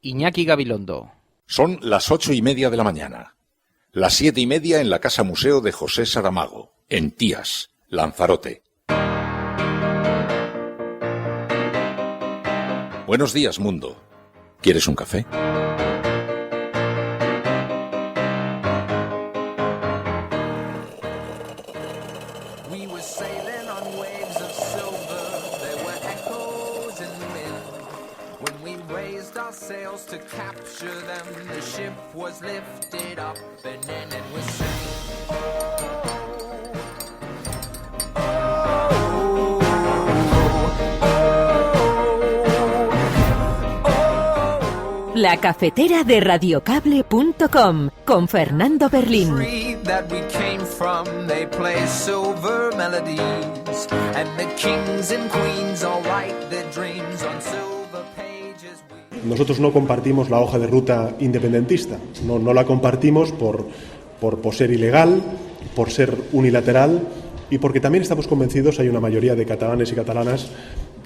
Iñaki Gabilondo. Son las 8:30 de la mañana. Las 7:30 en la Casa Museo de José Saramago, en Tías, Lanzarote. Buenos días, mundo. ¿Quieres un café? To capture them, the ship was lifted up and then it was La cafetera de radiocable.com con Fernando Berlín. that we came from, they play silver melodies and the kings and queens all write their dreams on silver pages. Nosotros no compartimos la hoja de ruta independentista, no la compartimos por ser ilegal, por ser unilateral y porque también estamos convencidos, hay una mayoría de catalanes y catalanas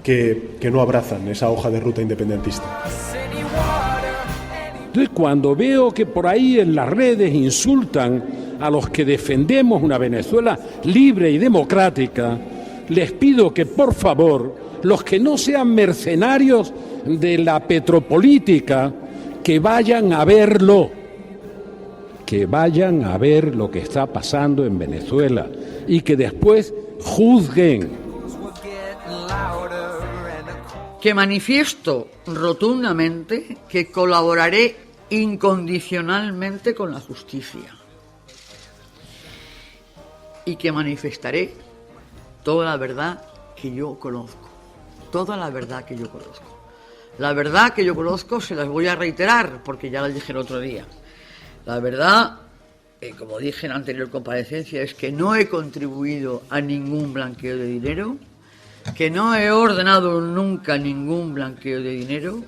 que no abrazan esa hoja de ruta independentista. Entonces, cuando veo que por ahí en las redes insultan a los que defendemos una Venezuela libre y democrática, les pido que, por favor, los que no sean mercenarios de la petropolítica, que vayan a verlo, que vayan a ver lo que está pasando en Venezuela y que después juzguen. Que manifiesto rotundamente que colaboraré incondicionalmente con la justicia y que manifestaré toda la verdad que yo conozco, toda la verdad que yo conozco. La verdad que yo conozco se las voy a reiterar porque ya la dije el otro día. La verdad, como dije en la anterior comparecencia, es que no he contribuido a ningún blanqueo de dinero, que no he ordenado nunca ningún blanqueo de dinero,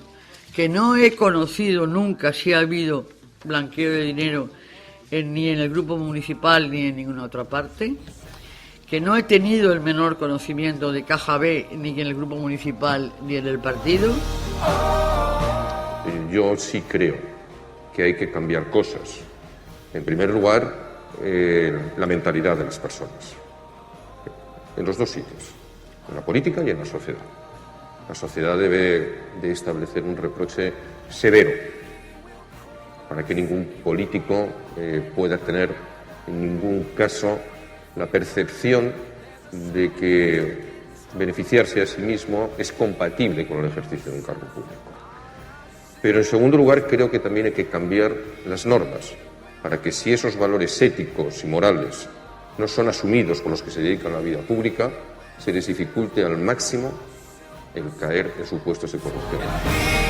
que no he conocido nunca si ha habido blanqueo de dinero ni en el grupo municipal ni en ninguna otra parte, que no he tenido el menor conocimiento de Caja B ni en el grupo municipal ni en el partido. Yo sí creo que hay que cambiar cosas. En primer lugar, la mentalidad de las personas, en los dos sitios, en la política y en la sociedad. La sociedad debe de establecer un reproche severo para que ningún político pueda tener en ningún caso la percepción de que beneficiarse a sí mismo es compatible con el ejercicio de un cargo público. Pero en segundo lugar, creo que también hay que cambiar las normas para que si esos valores éticos y morales no son asumidos por los que se dedican a la vida pública, se les dificulte al máximo el caer en supuestos de corrupción.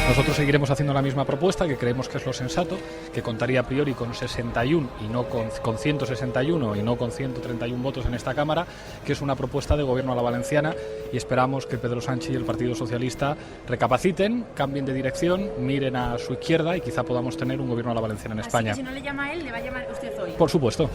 Nosotros seguiremos haciendo la misma propuesta, que creemos que es lo sensato, que contaría a priori con 61 y no con 161 y no con 131 votos en esta Cámara, que es una propuesta de gobierno a la valenciana, y esperamos que Pedro Sánchez y el Partido Socialista recapaciten, cambien de dirección, miren a su izquierda y quizá podamos tener un gobierno a la valenciana en España. Así que si no le llama a él, le va a llamar usted hoy. Por supuesto.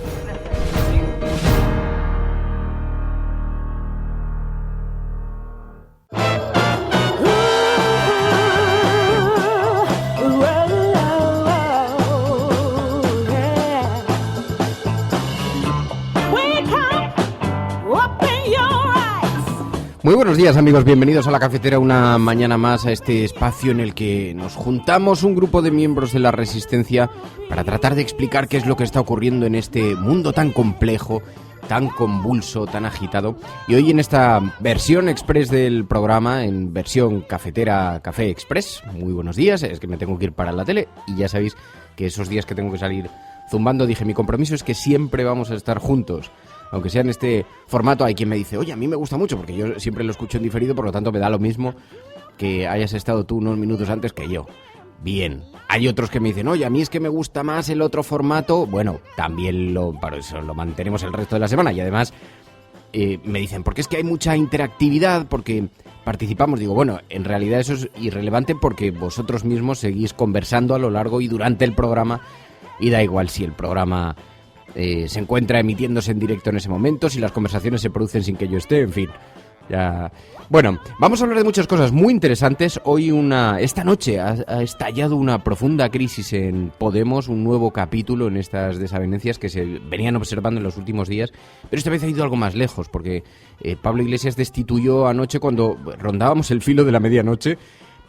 Muy buenos días, amigos, bienvenidos a La Cafetera, una mañana más, a este espacio en el que nos juntamos un grupo de miembros de la Resistencia para tratar de explicar qué es lo que está ocurriendo en este mundo tan complejo, tan convulso, tan agitado. Y hoy en esta versión express del programa, en versión cafetera Café Express, muy buenos días, es que me tengo que ir para la tele y ya sabéis que esos días que tengo que salir zumbando, dije, mi compromiso es que siempre vamos a estar juntos. Aunque sea en este formato, hay quien me dice, oye, a mí me gusta mucho, porque yo siempre lo escucho en diferido, por lo tanto me da lo mismo que hayas estado tú unos minutos antes que yo. Bien. Hay otros que me dicen, oye, a mí es que me gusta más el otro formato. Bueno, también para eso lo mantenemos el resto de la semana. Y además me dicen, porque es que hay mucha interactividad, porque participamos. Digo, bueno, en realidad eso es irrelevante porque vosotros mismos seguís conversando a lo largo y durante el programa, y da igual si el programa se encuentra emitiéndose en directo en ese momento, si las conversaciones se producen sin que yo esté, en fin, Ya. Bueno, vamos a hablar de muchas cosas muy interesantes. Esta noche ha estallado una profunda crisis en Podemos, un nuevo capítulo en estas desavenencias que se venían observando en los últimos días, pero esta vez ha ido algo más lejos, porque Pablo Iglesias destituyó anoche, cuando rondábamos el filo de la medianoche,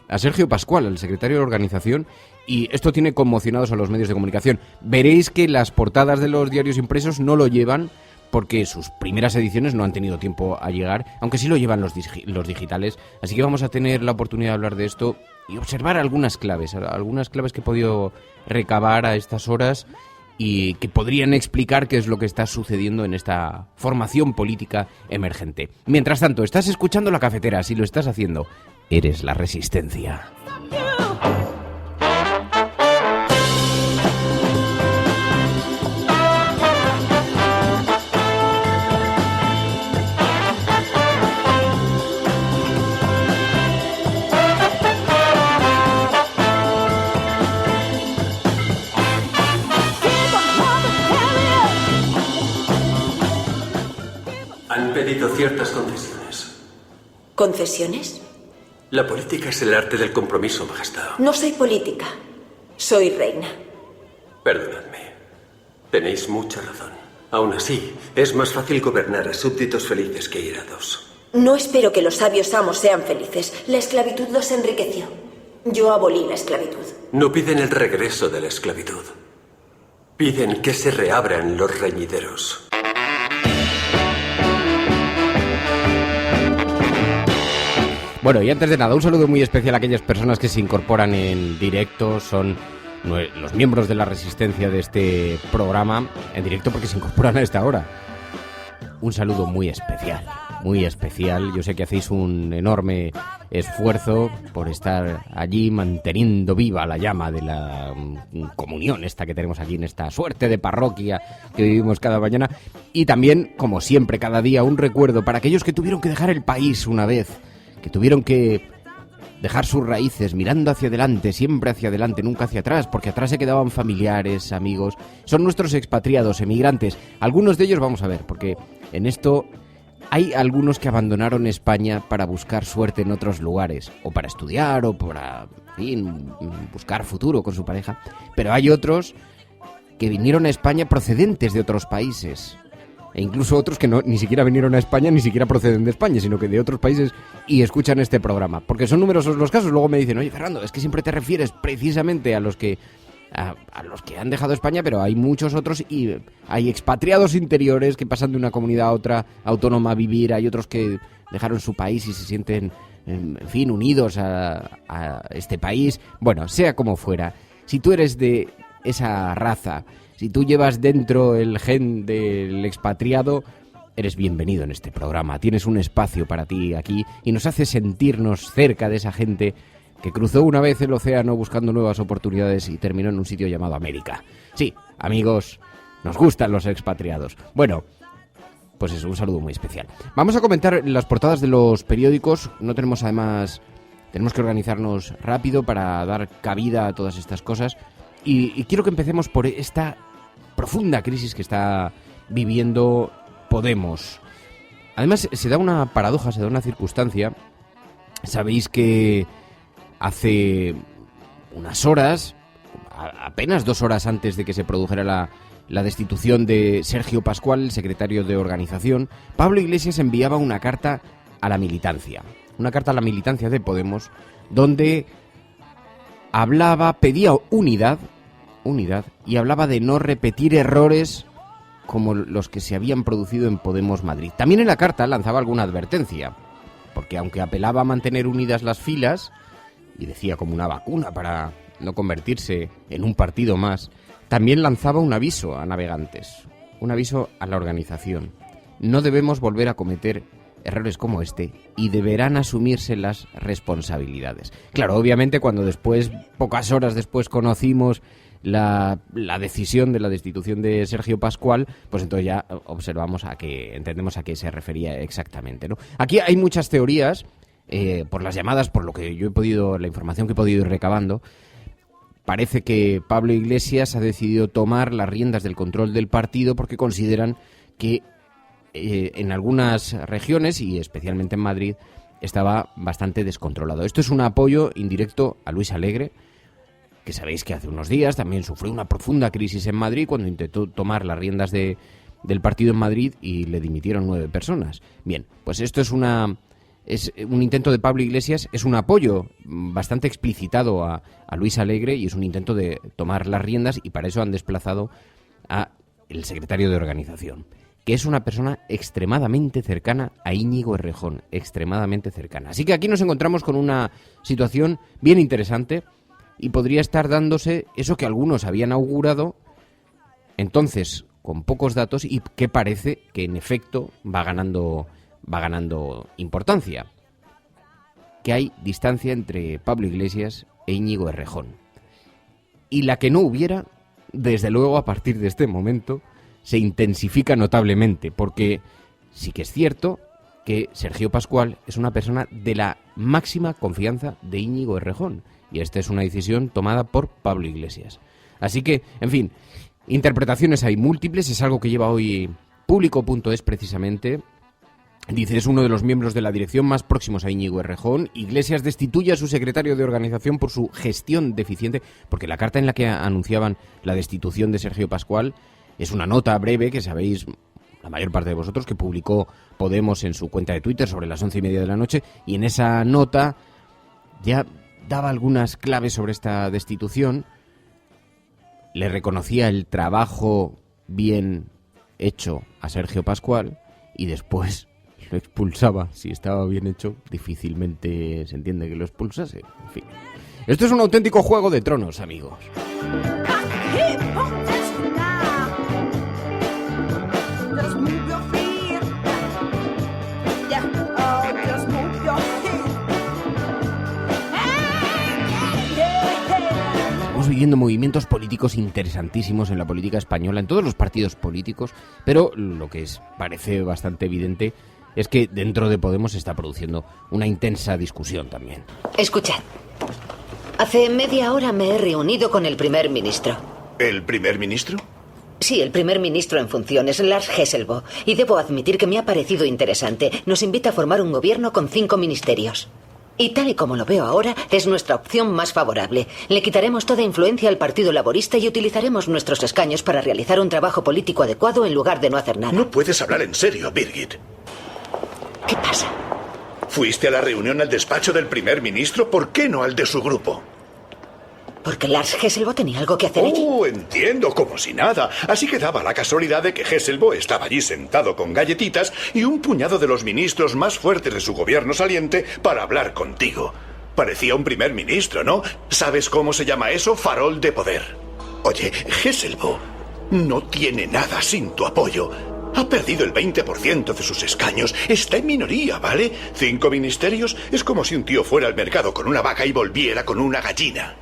a Sergio Pascual, el secretario de organización, y esto tiene conmocionados a los medios de comunicación. Veréis que las portadas de los diarios impresos no lo llevan, porque sus primeras ediciones no han tenido tiempo a llegar, aunque sí lo llevan los digitales. Así que vamos a tener la oportunidad de hablar de esto y observar algunas claves que he podido recabar a estas horas y que podrían explicar qué es lo que está sucediendo en esta formación política emergente. Mientras tanto, estás escuchando La Cafetera. Si lo estás haciendo, eres la resistencia. Han pedido ciertas concesiones. ¿Concesiones? La política es el arte del compromiso, Majestad. No soy política. Soy reina. Perdonadme. Tenéis mucha razón. Aún así, es más fácil gobernar a súbditos felices que irados. No espero que los sabios amos sean felices. La esclavitud los enriqueció. Yo abolí la esclavitud. No piden el regreso de la esclavitud. Piden que se reabran los reñideros. Bueno, y antes de nada, un saludo muy especial a aquellas personas que se incorporan en directo. Son los miembros de la resistencia de este programa en directo, porque se incorporan a esta hora. Un saludo muy especial, muy especial. Yo sé que hacéis un enorme esfuerzo por estar allí manteniendo viva la llama de la comunión esta que tenemos aquí en esta suerte de parroquia que vivimos cada mañana. Y también, como siempre, cada día, un recuerdo para aquellos que tuvieron que dejar el país una vez, que tuvieron que dejar sus raíces mirando hacia adelante, siempre hacia adelante, nunca hacia atrás, porque atrás se quedaban familiares, amigos. Son nuestros expatriados, emigrantes. Algunos de ellos, vamos a ver, porque en esto hay algunos que abandonaron España para buscar suerte en otros lugares, o para estudiar, o para, en fin, buscar futuro con su pareja. Pero hay otros que vinieron a España procedentes de otros países. E incluso otros que ni siquiera vinieron a España, ni siquiera proceden de España, sino que de otros países y escuchan este programa. Porque son numerosos los casos. Luego me dicen, oye, Fernando, es que siempre te refieres precisamente a los que han dejado España, pero hay muchos otros y hay expatriados interiores que pasan de una comunidad a otra autónoma a vivir. Hay otros que dejaron su país y se sienten, en fin, unidos a este país. Bueno, sea como fuera, si tú eres de esa raza, si tú llevas dentro el gen del expatriado, eres bienvenido en este programa. Tienes un espacio para ti aquí y nos hace sentirnos cerca de esa gente que cruzó una vez el océano buscando nuevas oportunidades y terminó en un sitio llamado América. Sí, amigos, nos gustan los expatriados. Bueno, pues eso, un saludo muy especial. Vamos a comentar las portadas de los periódicos. Tenemos que organizarnos rápido para dar cabida a todas estas cosas. Y quiero que empecemos por esta profunda crisis que está viviendo Podemos. Además, se da una paradoja, se da una circunstancia. Sabéis que hace unas horas, apenas 2 horas antes de que se produjera la destitución de Sergio Pascual, el secretario de organización, Pablo Iglesias enviaba una carta a la militancia. Una carta a la militancia de Podemos, donde pedía unidad, y hablaba de no repetir errores como los que se habían producido en Podemos Madrid. También en la carta lanzaba alguna advertencia, porque aunque apelaba a mantener unidas las filas, y decía como una vacuna para no convertirse en un partido más, también lanzaba un aviso a navegantes, un aviso a la organización. No debemos volver a cometer errores como este y deberán asumirse las responsabilidades. Claro, obviamente cuando después, pocas horas después, conocimos la decisión de la destitución de Sergio Pascual, pues entonces ya entendemos a qué se refería exactamente, ¿no? Aquí hay muchas teorías, por las llamadas, por lo que yo la información que he podido ir recabando. Parece que Pablo Iglesias ha decidido tomar las riendas del control del partido porque consideran que en algunas regiones, y especialmente en Madrid, estaba bastante descontrolado. Esto es un apoyo indirecto a Luis Alegre, que sabéis que hace unos días también sufrió una profunda crisis en Madrid cuando intentó tomar las riendas del partido en Madrid y le dimitieron 9 personas. Bien, pues esto es un intento de Pablo Iglesias, es un apoyo bastante explicitado a Luis Alegre y es un intento de tomar las riendas, y para eso han desplazado a el secretario de organización, que es una persona extremadamente cercana a Íñigo Errejón, extremadamente cercana. Así que aquí nos encontramos con una situación bien interesante y podría estar dándose eso que algunos habían augurado entonces con pocos datos y que parece que en efecto va ganando importancia, que hay distancia entre Pablo Iglesias e Íñigo Errejón. Y la que no hubiera, desde luego a partir de este momento, se intensifica notablemente, porque sí que es cierto que Sergio Pascual es una persona de la máxima confianza de Íñigo Errejón, y esta es una decisión tomada por Pablo Iglesias. Así que, en fin, interpretaciones hay múltiples, es algo que lleva hoy Público.es precisamente. Dice, es uno de los miembros de la dirección más próximos a Íñigo Errejón. Iglesias destituye a su secretario de organización por su gestión deficiente, porque la carta en la que anunciaban la destitución de Sergio Pascual es una nota breve que sabéis la mayor parte de vosotros, que publicó Podemos en su cuenta de Twitter sobre las 11:30 de la noche, y en esa nota ya daba algunas claves sobre esta destitución, le reconocía el trabajo bien hecho a Sergio Pascual y después lo expulsaba. Si estaba bien hecho, difícilmente se entiende que lo expulsase. En fin, esto es un auténtico Juego de Tronos, amigos. Estamos viviendo movimientos políticos interesantísimos en la política española, en todos los partidos políticos, pero lo que parece bastante evidente es que dentro de Podemos se está produciendo una intensa discusión también. Escuchad. Hace media hora me he reunido con el primer ministro. ¿El primer ministro? Sí, el primer ministro en funciones, Lars Hesselbo. Y debo admitir que me ha parecido interesante. Nos invita a formar un gobierno con 5 ministerios. Y tal y como lo veo ahora, es nuestra opción más favorable. Le quitaremos toda influencia al Partido Laborista y utilizaremos nuestros escaños para realizar un trabajo político adecuado en lugar de no hacer nada. No puedes hablar en serio, Birgit. ¿Qué pasa? ¿Fuiste a la reunión al despacho del primer ministro? ¿Por qué no al de su grupo? Porque Lars Hesselbo tenía algo que hacer allí. Oh, entiendo, como si nada. Así que daba la casualidad de que Hesselbo estaba allí sentado con galletitas y un puñado de los ministros más fuertes de su gobierno saliente para hablar contigo. Parecía un primer ministro, ¿no? ¿Sabes cómo se llama eso? Farol de poder. Oye, Hesselbo no tiene nada sin tu apoyo. Ha perdido el 20% de sus escaños. Está en minoría, ¿vale? 5 ministerios es como si un tío fuera al mercado con una vaca y volviera con una gallina.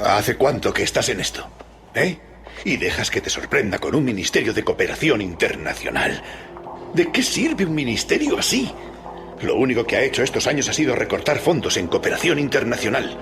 ¿Hace cuánto que estás en esto? ¿Eh? Y dejas que te sorprenda con un ministerio de cooperación internacional. ¿De qué sirve un ministerio así? Lo único que ha hecho estos años ha sido recortar fondos en cooperación internacional.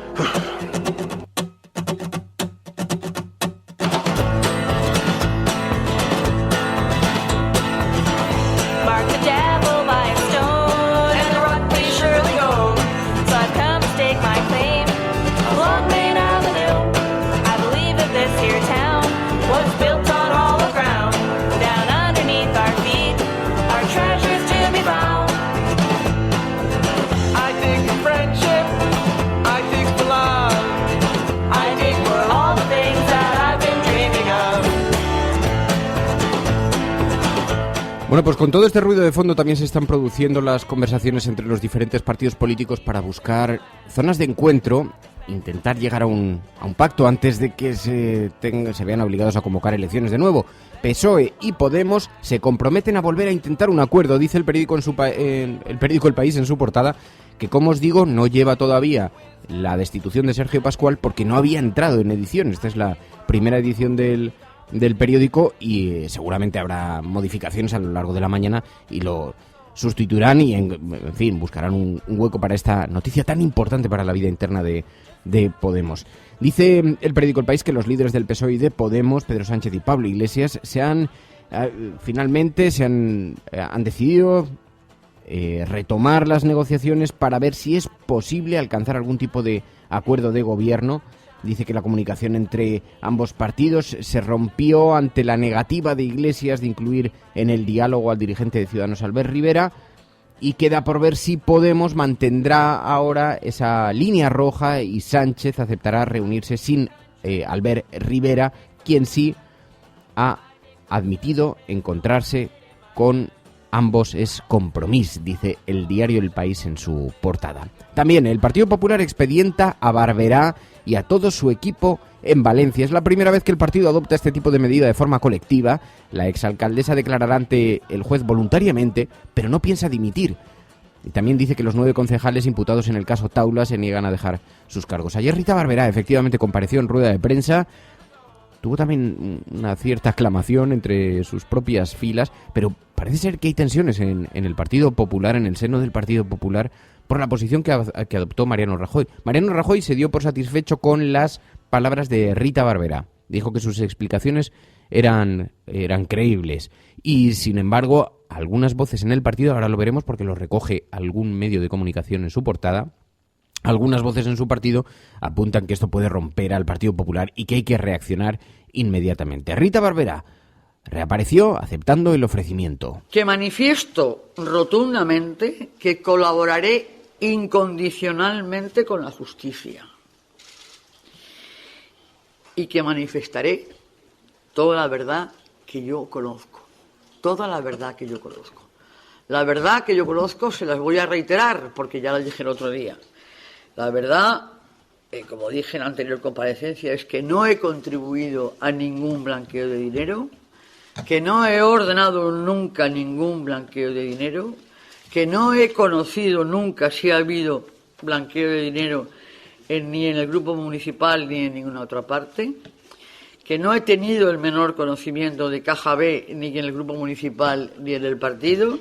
Bueno, pues con todo este ruido de fondo también se están produciendo las conversaciones entre los diferentes partidos políticos para buscar zonas de encuentro, intentar llegar a un pacto antes de que se vean obligados a convocar elecciones de nuevo. PSOE y Podemos se comprometen a volver a intentar un acuerdo, dice el periódico el periódico El País en su portada, que como os digo no lleva todavía la destitución de Sergio Pascual porque no había entrado en edición. Esta es la primera edición del periódico y seguramente habrá modificaciones a lo largo de la mañana y lo sustituirán y en fin, buscarán un hueco para esta noticia tan importante para la vida interna de Podemos. Dice el periódico El País que los líderes del PSOE y de Podemos, Pedro Sánchez y Pablo Iglesias, se han finalmente han decidido retomar las negociaciones para ver si es posible alcanzar algún tipo de acuerdo de gobierno. Dice que la comunicación entre ambos partidos se rompió ante la negativa de Iglesias de incluir en el diálogo al dirigente de Ciudadanos, Albert Rivera, y queda por ver si Podemos mantendrá ahora esa línea roja y Sánchez aceptará reunirse sin Albert Rivera, quien sí ha admitido encontrarse con ambos. Es Compromís, dice el diario El País en su portada. También el Partido Popular expedienta a Barberá y a todo su equipo en Valencia. Es la primera vez que el partido adopta este tipo de medida de forma colectiva. La exalcaldesa declarará ante el juez voluntariamente, pero no piensa dimitir. Y también dice que los 9 concejales imputados en el caso Taula se niegan a dejar sus cargos. Ayer Rita Barberá efectivamente compareció en rueda de prensa. Tuvo también una cierta aclamación entre sus propias filas, pero parece ser que hay tensiones en el Partido Popular, en el seno del Partido Popular, por la posición que adoptó Mariano Rajoy. Mariano Rajoy se dio por satisfecho con las palabras de Rita Barberá. Dijo que sus explicaciones eran creíbles. Y, sin embargo, algunas voces en el partido, ahora lo veremos porque lo recoge algún medio de comunicación en su portada, algunas voces en su partido apuntan que esto puede romper al Partido Popular y que hay que reaccionar inmediatamente. Rita Barberá reapareció aceptando el ofrecimiento. Que manifiesto rotundamente que colaboraré incondicionalmente con la justicia y que manifestaré toda la verdad que yo conozco. Toda la verdad que yo conozco. La verdad que yo conozco se las voy a reiterar porque ya la dije el otro día. La verdad, como dije en la anterior comparecencia, es que no he contribuido a ningún blanqueo de dinero, que no he ordenado nunca ningún blanqueo de dinero, que no he conocido nunca si ha habido blanqueo de dinero ni en el grupo municipal ni en ninguna otra parte, que no he tenido el menor conocimiento de Caja B ni en el grupo municipal ni en el partido.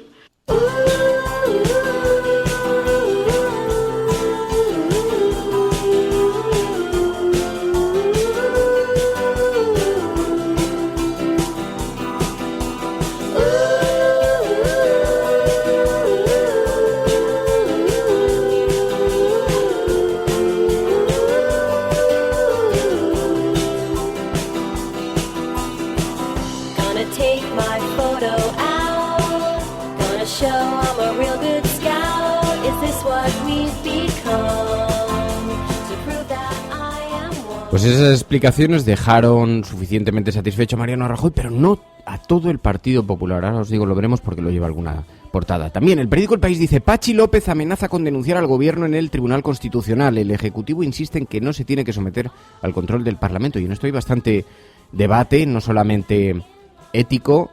Pues esas explicaciones dejaron suficientemente satisfecho a Mariano Rajoy, pero no a todo el Partido Popular. Ahora os digo, lo veremos porque lo lleva alguna portada. También el periódico El País dice: Patxi López amenaza con denunciar al gobierno en el Tribunal Constitucional. El Ejecutivo insiste en que no se tiene que someter al control del Parlamento. Y en esto hay bastante debate, no solamente ético,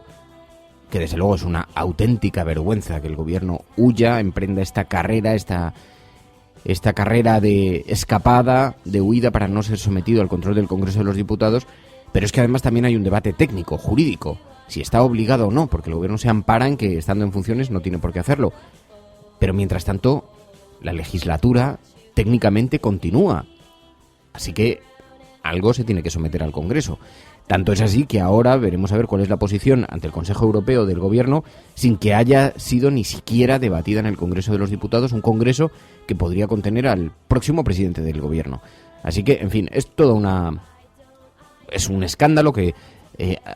que desde luego es una auténtica vergüenza que el gobierno huya, emprenda esta carrera, esta carrera de escapada, de huida para no ser sometido al control del Congreso de los Diputados, pero es que además también hay un debate técnico, jurídico, si está obligado o no, porque el gobierno se ampara en que estando en funciones no tiene por qué hacerlo. Pero mientras tanto, la legislatura técnicamente continúa, así que algo se tiene que someter al Congreso. Tanto es así que ahora veremos a ver cuál es la posición ante el Consejo Europeo del Gobierno sin que haya sido ni siquiera debatida en el Congreso de los Diputados, un Congreso que podría contener al próximo presidente del Gobierno. Así que, en fin, es es un escándalo que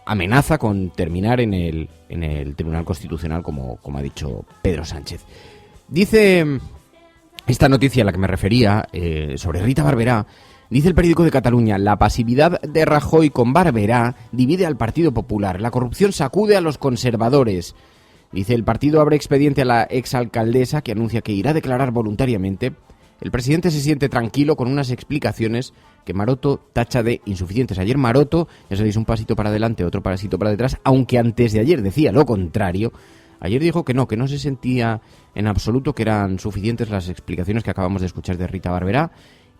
amenaza con terminar en el Tribunal Constitucional, como ha dicho Pedro Sánchez. Dice esta noticia a la que me refería, sobre Rita Barberá. Dice el periódico de Cataluña: la pasividad de Rajoy con Barberá divide al Partido Popular. La corrupción sacude a los conservadores. Dice: el partido abre expediente a la exalcaldesa, que anuncia que irá a declarar voluntariamente. El presidente se siente tranquilo con unas explicaciones que Maroto tacha de insuficientes. Ayer Maroto, ya sabéis, un pasito para adelante, otro pasito para detrás, aunque antes de ayer decía lo contrario. Ayer dijo que no se sentía en absoluto que eran suficientes las explicaciones que acabamos de escuchar de Rita Barberá.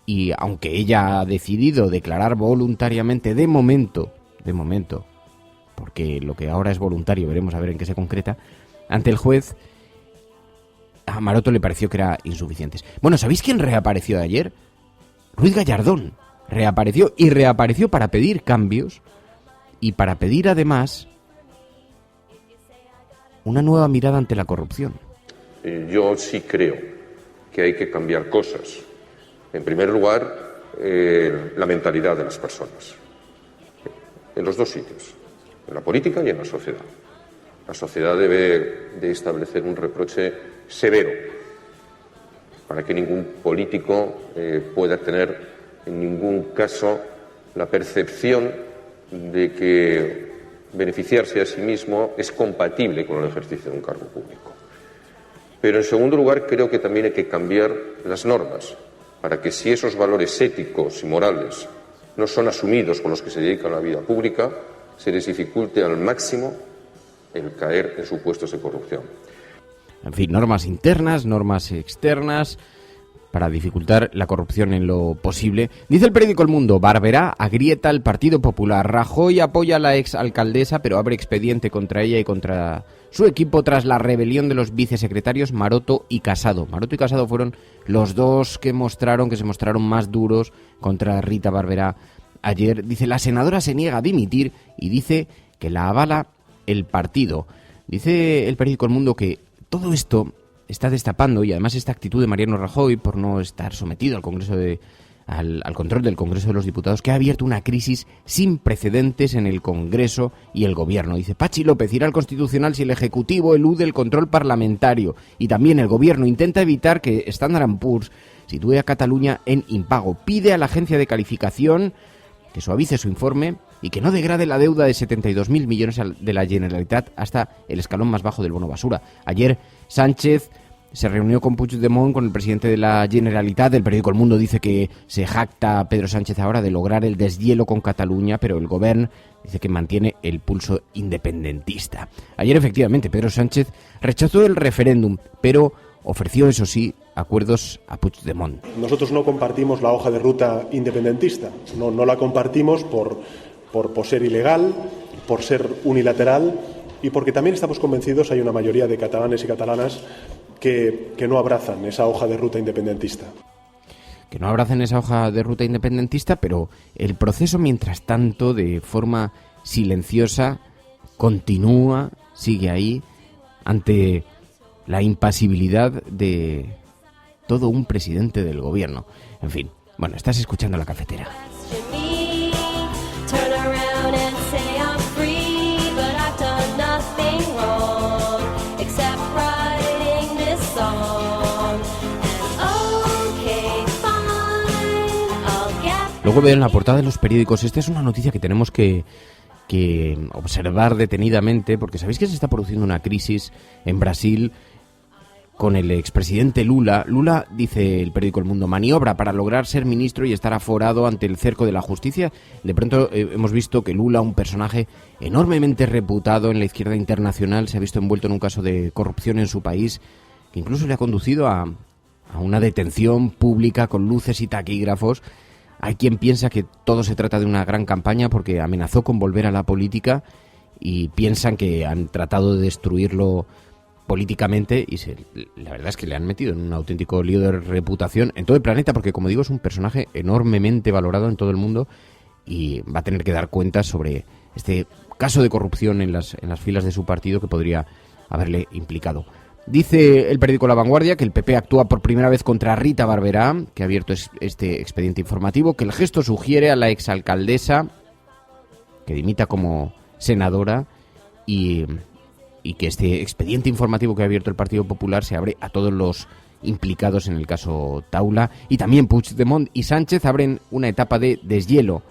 Y aunque ella ha decidido declarar voluntariamente de momento, porque lo que ahora es voluntario, veremos a ver en qué se concreta, ante el juez, a Maroto le pareció que era insuficientes. Bueno, ¿sabéis quién reapareció ayer? Ruiz Gallardón. Reapareció para pedir cambios y para pedir además una nueva mirada ante la corrupción. Yo sí creo que hay que cambiar cosas. En primer lugar, la mentalidad de las personas. En los dos sitios, en la política y en la sociedad. La sociedad debe de establecer un reproche severo para que ningún político pueda tener en ningún caso la percepción de que beneficiarse a sí mismo es compatible con el ejercicio de un cargo público. Pero en segundo lugar, creo que también hay que cambiar las normas para que si esos valores éticos y morales no son asumidos por los que se dedican a la vida pública, se les dificulte al máximo el caer en supuestos de corrupción. En fin, normas internas, normas externas, para dificultar la corrupción en lo posible. Dice el periódico El Mundo, Barberá agrieta al Partido Popular. Rajoy apoya a la exalcaldesa, pero abre expediente contra ella y contra su equipo tras la rebelión de los vicesecretarios Maroto y Casado. Maroto y Casado fueron los dos que se mostraron más duros contra Rita Barberá ayer. Dice, la senadora se niega a dimitir y dice que la avala el partido. Dice el periódico El Mundo que todo esto está destapando, y además esta actitud de Mariano Rajoy por no estar sometido al Congreso al control del Congreso de los Diputados, que ha abierto una crisis sin precedentes en el Congreso y el Gobierno. Dice, Pachi López irá al Constitucional si el Ejecutivo elude el control parlamentario, y también el Gobierno intenta evitar que Standard & Poor's sitúe a Cataluña en impago. Pide a la agencia de calificación que suavice su informe y que no degrade la deuda de 72.000 millones de la Generalitat hasta el escalón más bajo del bono basura. Ayer Sánchez se reunió con Puigdemont, con el presidente de la Generalitat. El periódico El Mundo dice que se jacta Pedro Sánchez ahora de lograr el deshielo con Cataluña, pero el Gobierno dice que mantiene el pulso independentista. Ayer, efectivamente, Pedro Sánchez rechazó el referéndum, pero ofreció, eso sí, acuerdos a Puigdemont. Nosotros no compartimos la hoja de ruta independentista. No la compartimos por ser ilegal, por ser unilateral y porque también estamos convencidos, hay una mayoría de catalanes y catalanas que no abrazan esa hoja de ruta independentista. Que no abrazan esa hoja de ruta independentista, pero el proceso, mientras tanto, de forma silenciosa, continúa, sigue ahí, ante la impasibilidad de todo un presidente del Gobierno. En fin, bueno, estás escuchando La Cafetera. Luego veo en la portada de los periódicos, esta es una noticia que tenemos que observar detenidamente, porque sabéis que se está produciendo una crisis en Brasil con el expresidente Lula. Lula, dice el periódico El Mundo, maniobra para lograr ser ministro y estar aforado ante el cerco de la justicia. De pronto hemos visto que Lula, un personaje enormemente reputado en la izquierda internacional, se ha visto envuelto en un caso de corrupción en su país, que incluso le ha conducido a una detención pública con luces y taquígrafos. Hay quien piensa que todo se trata de una gran campaña porque amenazó con volver a la política y piensan que han tratado de destruirlo políticamente y la verdad es que le han metido en un auténtico lío de reputación en todo el planeta porque, como digo, es un personaje enormemente valorado en todo el mundo y va a tener que dar cuentas sobre este caso de corrupción en las filas de su partido que podría haberle implicado. Dice el periódico La Vanguardia que el PP actúa por primera vez contra Rita Barberá, que ha abierto este expediente informativo, que el gesto sugiere a la exalcaldesa que dimita como senadora y que este expediente informativo que ha abierto el Partido Popular se abre a todos los implicados en el caso Taula. Y también Puigdemont y Sánchez abren una etapa de deshielo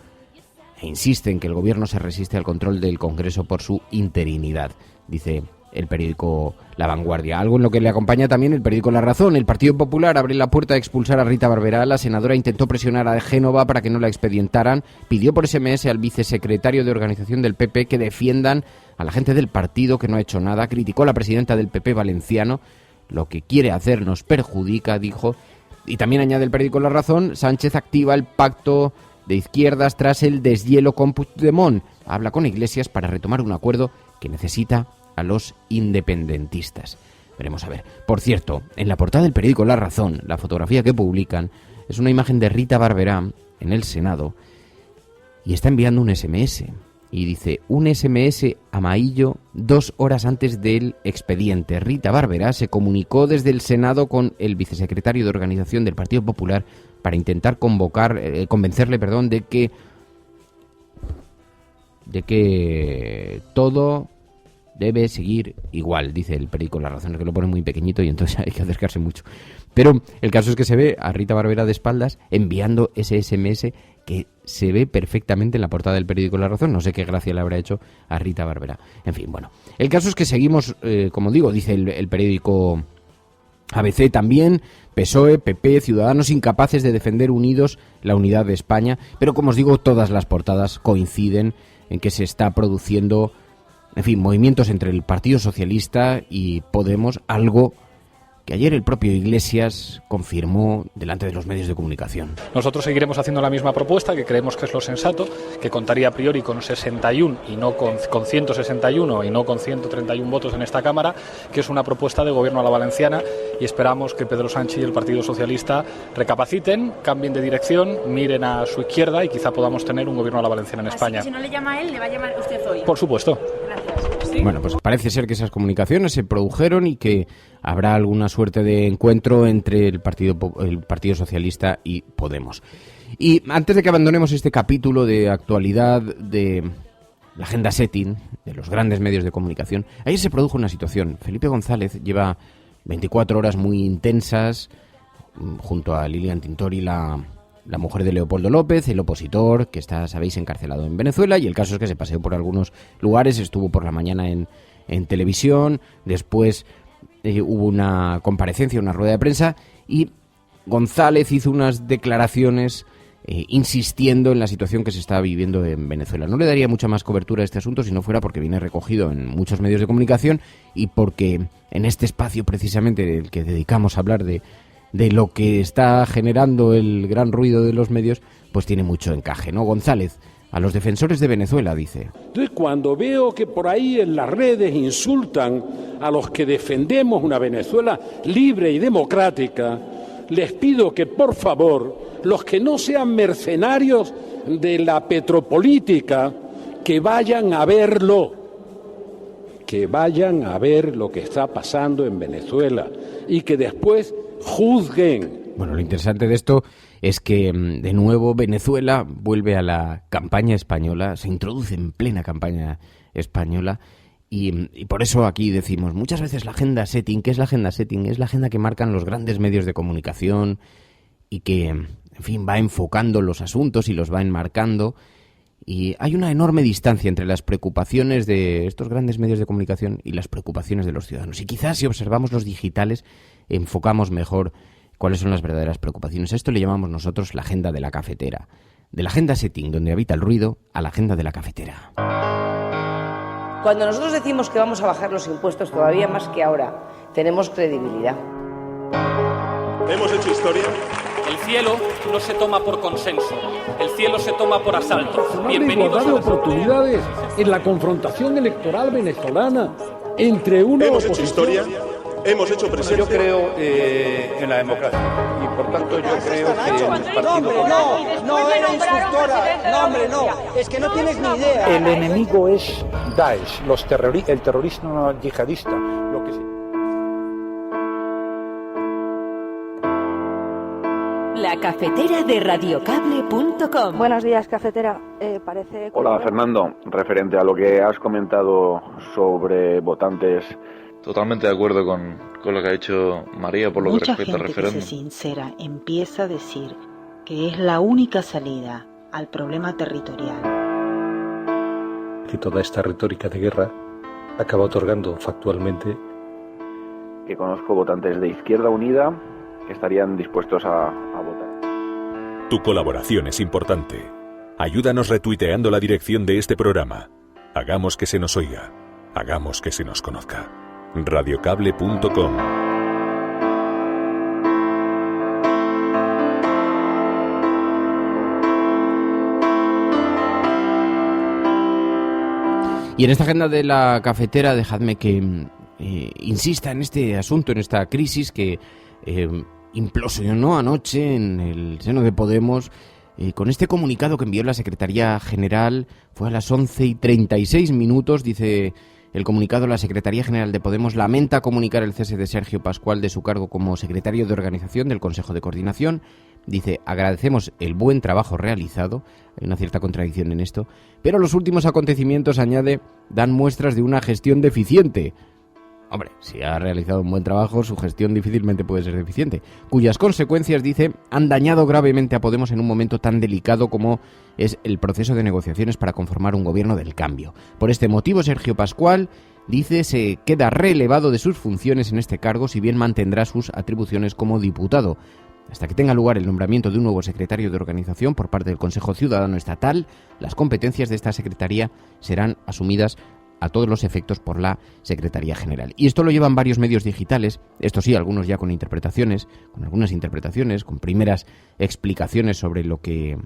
e insisten que el gobierno se resiste al control del Congreso por su interinidad, dice el periódico La Vanguardia. Algo en lo que le acompaña también el periódico La Razón. El Partido Popular abre la puerta a expulsar a Rita Barberá. La senadora intentó presionar a Génova para que no la expedientaran. Pidió por SMS al vicesecretario de organización del PP que defiendan a la gente del partido, que no ha hecho nada. Criticó a la presidenta del PP valenciano. Lo que quiere hacer nos perjudica, dijo. Y también añade el periódico La Razón, Sánchez activa el pacto de izquierdas tras el deshielo con Puigdemont. Habla con Iglesias para retomar un acuerdo que necesita a los independentistas. Veremos a ver. Por cierto, en la portada del periódico La Razón, la fotografía que publican es una imagen de Rita Barberá en el Senado y está enviando un SMS. y dice: un SMS a Maillo 2 horas antes del expediente. Rita Barberá se comunicó desde el Senado con el vicesecretario de Organización del Partido Popular para intentar convencerle de que todo debe seguir igual, dice el periódico La Razón, que lo pone muy pequeñito y entonces hay que acercarse mucho. Pero el caso es que se ve a Rita Barberá de espaldas enviando ese SMS que se ve perfectamente en la portada del periódico La Razón. No sé qué gracia le habrá hecho a Rita Barberá. En fin, bueno. El caso es que seguimos, como digo, dice el periódico ABC también, PSOE, PP, Ciudadanos incapaces de defender unidos la unidad de España. Pero como os digo, todas las portadas coinciden en que se está produciendo, en fin, movimientos entre el Partido Socialista y Podemos, algo que ayer el propio Iglesias confirmó delante de los medios de comunicación. Nosotros seguiremos haciendo la misma propuesta, que creemos que es lo sensato, que contaría a priori con 61 y no con 161 y no con 131 votos en esta Cámara, que es una propuesta de gobierno a la valenciana, y esperamos que Pedro Sánchez y el Partido Socialista recapaciten, cambien de dirección, miren a su izquierda y quizá podamos tener un gobierno a la valenciana en España. Así que si no le llama a él, le va a llamar usted hoy. Por supuesto. Gracias. ¿Sí? Bueno, pues parece ser que esas comunicaciones se produjeron y que habrá alguna suerte de encuentro entre el Partido Socialista y Podemos. Y antes de que abandonemos este capítulo de actualidad de la agenda setting de los grandes medios de comunicación, ayer se produjo una situación. Felipe González lleva 24 horas muy intensas junto a Lilian Tintori, la mujer de Leopoldo López, el opositor que está, sabéis, encarcelado en Venezuela, y el caso es que se paseó por algunos lugares, estuvo por la mañana en televisión, después hubo una comparecencia, una rueda de prensa, y González hizo unas declaraciones insistiendo en la situación que se está viviendo en Venezuela. No le daría mucha más cobertura a este asunto si no fuera porque viene recogido en muchos medios de comunicación y porque en este espacio precisamente del que dedicamos a hablar de lo que está generando el gran ruido de los medios, pues tiene mucho encaje, ¿no? González, a los defensores de Venezuela, dice: entonces, cuando veo que por ahí en las redes insultan a los que defendemos una Venezuela libre y democrática, les pido que, por favor, los que no sean mercenarios de la petropolítica, que vayan a verlo, que vayan a ver lo que está pasando en Venezuela y que después juzguen. Bueno, lo interesante de esto es que, de nuevo, Venezuela vuelve a la campaña española, se introduce en plena campaña española, y por eso aquí decimos muchas veces la agenda setting. ¿Qué es la agenda setting? Es la agenda que marcan los grandes medios de comunicación y que, en fin, va enfocando los asuntos y los va enmarcando. Y hay una enorme distancia entre las preocupaciones de estos grandes medios de comunicación y las preocupaciones de los ciudadanos. Y quizás si observamos los digitales, enfocamos mejor cuáles son las verdaderas preocupaciones. A esto le llamamos nosotros la agenda de la cafetera. De la agenda setting, donde habita el ruido, a la agenda de la cafetera. Cuando nosotros decimos que vamos a bajar los impuestos todavía más que ahora, tenemos credibilidad. ¿Hemos hecho historia? El cielo no se toma por consenso, el cielo se toma por asalto. Bienvenidos a oportunidades en la confrontación electoral venezolana entre uno. ¿Hemos hecho historia? ¿Hemos hecho presencia? Yo creo en la democracia y por tanto yo creo que el partido... No, era instructora. No, hombre, no. Es que no tienes ni idea. El enemigo es Daesh, el terrorismo yihadista, lo que sea. La cafetera de radiocable.com. Buenos días, cafetera. Parece... Hola, Fernando. Referente a lo que has comentado sobre votantes... Totalmente de acuerdo con lo que ha dicho María por lo que respecta al referéndum. Mucha gente que se sincera empieza a decir que es la única salida al problema territorial. Que toda esta retórica de guerra acaba otorgando factualmente... Que conozco votantes de Izquierda Unida que estarían dispuestos a votar. Tu colaboración es importante. Ayúdanos retuiteando la dirección de este programa. Hagamos que se nos oiga. Hagamos que se nos conozca. Radiocable.com. Y en esta agenda de la cafetera, dejadme que insista en este asunto, en esta crisis que implosionó anoche en el seno de Podemos, con este comunicado que envió la Secretaría General. Fue a las 11:36, dice el comunicado. La Secretaría General de Podemos lamenta comunicar el cese de Sergio Pascual de su cargo como secretario de organización del Consejo de Coordinación. Dice, agradecemos el buen trabajo realizado. Hay una cierta contradicción en esto, pero los últimos acontecimientos, añade, dan muestras de una gestión deficiente. Hombre, si ha realizado un buen trabajo, su gestión difícilmente puede ser deficiente, cuyas consecuencias, dice, han dañado gravemente a Podemos en un momento tan delicado como es el proceso de negociaciones para conformar un gobierno del cambio. Por este motivo, Sergio Pascual, dice, se queda relevado de sus funciones en este cargo, si bien mantendrá sus atribuciones como diputado. Hasta que tenga lugar el nombramiento de un nuevo secretario de organización por parte del Consejo Ciudadano Estatal, las competencias de esta secretaría serán asumidas a todos los efectos por la Secretaría General. Y esto lo llevan varios medios digitales, esto sí, algunos ya con algunas interpretaciones, con primeras explicaciones sobre lo que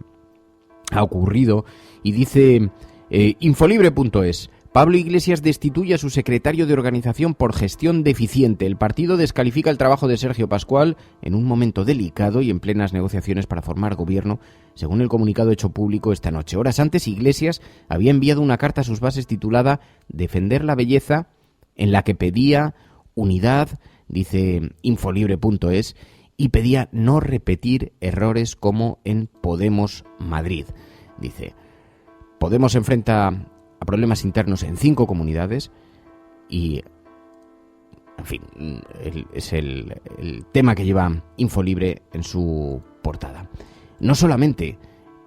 ha ocurrido. Y dice infolibre.es, Pablo Iglesias destituye a su secretario de organización por gestión deficiente. El partido descalifica el trabajo de Sergio Pascual en un momento delicado y en plenas negociaciones para formar gobierno, según el comunicado hecho público esta noche. Horas antes, Iglesias había enviado una carta a sus bases titulada Defender la belleza, en la que pedía unidad, dice infolibre.es, y pedía no repetir errores como en Podemos Madrid. Dice, Podemos enfrenta a problemas internos en 5 comunidades y, en fin, es el tema que lleva Infolibre en su portada. No solamente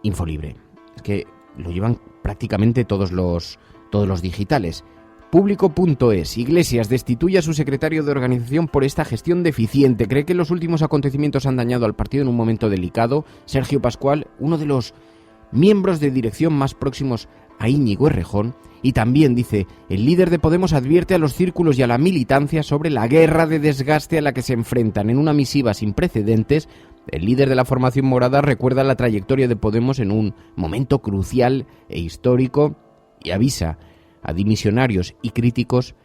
Infolibre, es que lo llevan prácticamente todos los digitales. Público.es, Iglesias destituye a su secretario de organización por esta gestión deficiente. Cree que los últimos acontecimientos han dañado al partido en un momento delicado. Sergio Pascual, uno de los miembros de dirección más próximos a Íñigo Errejón, y también, dice, el líder de Podemos advierte a los círculos y a la militancia sobre la guerra de desgaste a la que se enfrentan. En una misiva sin precedentes, el líder de la formación morada recuerda la trayectoria de Podemos en un momento crucial e histórico y avisa a dimisionarios y críticos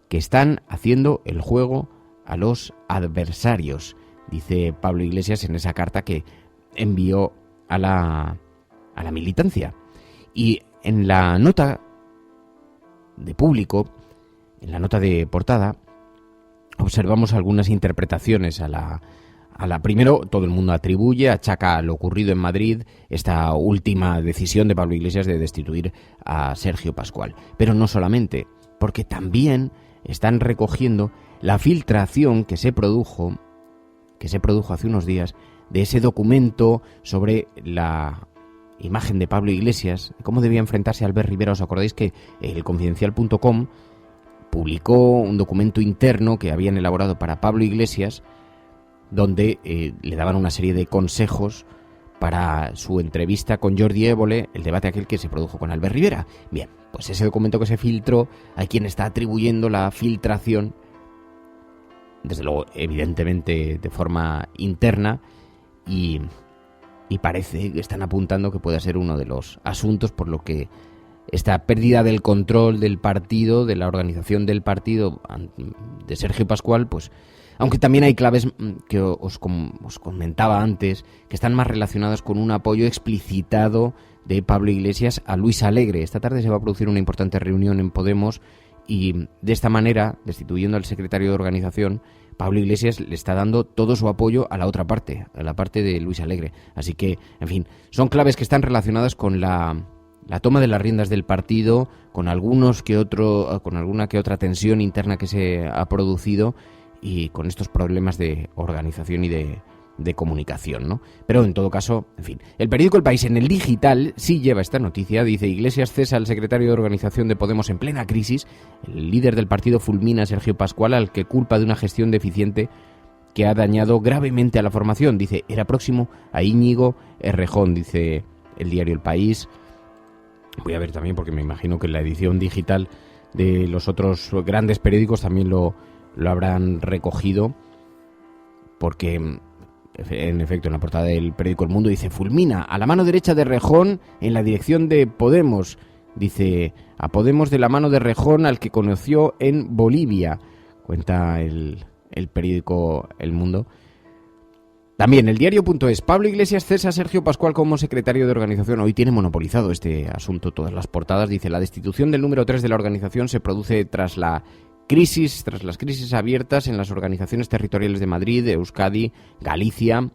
que están haciendo el juego a los adversarios, dice Pablo Iglesias en esa carta que envió a la militancia. Y en la nota de Público, en la nota de portada, observamos algunas interpretaciones a la primero, todo el mundo achaca a lo ocurrido en Madrid esta última decisión de Pablo Iglesias de destituir a Sergio Pascual. Pero no solamente, porque también están recogiendo la filtración que se produjo hace unos días de ese documento sobre la imagen de Pablo Iglesias, cómo debía enfrentarse a Albert Rivera. ¿Os acordáis que el Confidencial.com publicó un documento interno que habían elaborado para Pablo Iglesias, donde le daban una serie de consejos para su entrevista con Jordi Évole, el debate aquel que se produjo con Albert Rivera? Bien, pues ese documento que se filtró, hay quien está atribuyendo la filtración, desde luego, evidentemente, de forma interna, y parece que están apuntando que pueda ser uno de los asuntos por lo que esta pérdida del control del partido, de la organización del partido de Sergio Pascual, pues, aunque también hay claves que os comentaba antes, que están más relacionadas con un apoyo explicitado de Pablo Iglesias a Luis Alegre. Esta tarde se va a producir una importante reunión en Podemos y de esta manera, destituyendo al secretario de organización, Pablo Iglesias le está dando todo su apoyo a la otra parte, a la parte de Luis Alegre. Así que, en fin, son claves que están relacionadas con la toma de las riendas del partido, con alguna que otra tensión interna que se ha producido y con estos problemas de organización y de comunicación, ¿no? Pero en todo caso, en fin, el periódico El País en el digital sí lleva esta noticia. Dice, Iglesias cesa al secretario de organización de Podemos en plena crisis. El líder del partido fulmina a Sergio Pascual, al que culpa de una gestión deficiente que ha dañado gravemente a la formación. Dice, era próximo a Íñigo Errejón, dice el diario El País. Voy a ver también, porque me imagino que en la edición digital de los otros grandes periódicos también lo habrán recogido, porque en efecto, en la portada del periódico El Mundo dice, fulmina a la mano derecha de Errejón en la dirección de Podemos. Dice, a Podemos de la mano de Errejón, al que conoció en Bolivia. Cuenta el periódico El Mundo. También el diario.es. Pablo Iglesias cesa a Sergio Pascual como secretario de organización. Hoy tiene monopolizado este asunto todas las portadas. Dice, la destitución del número 3 de la organización se produce tras las crisis abiertas en las organizaciones territoriales de Madrid, Euskadi, Galicia,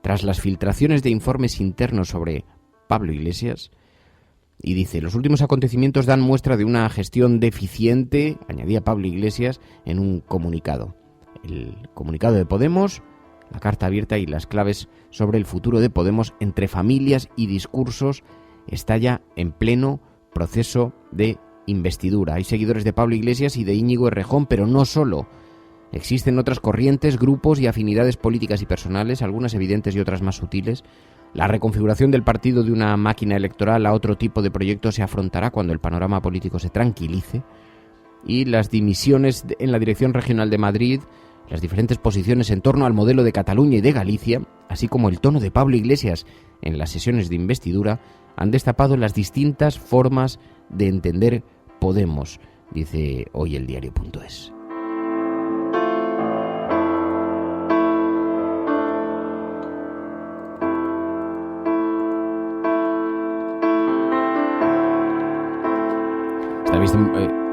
tras las filtraciones de informes internos sobre Pablo Iglesias. Y dice, los últimos acontecimientos dan muestra de una gestión deficiente, añadía Pablo Iglesias en un comunicado. El comunicado de Podemos, la carta abierta y las claves sobre el futuro de Podemos entre familias y discursos está ya en pleno proceso de investidura. Hay seguidores de Pablo Iglesias y de Íñigo Errejón, pero no solo. Existen otras corrientes, grupos y afinidades políticas y personales, algunas evidentes y otras más sutiles. La reconfiguración del partido de una máquina electoral a otro tipo de proyecto se afrontará cuando el panorama político se tranquilice. Y las dimisiones en la Dirección Regional de Madrid, las diferentes posiciones en torno al modelo de Cataluña y de Galicia, así como el tono de Pablo Iglesias en las sesiones de investidura, han destapado las distintas formas de entender Podemos, dice hoy el diario.es.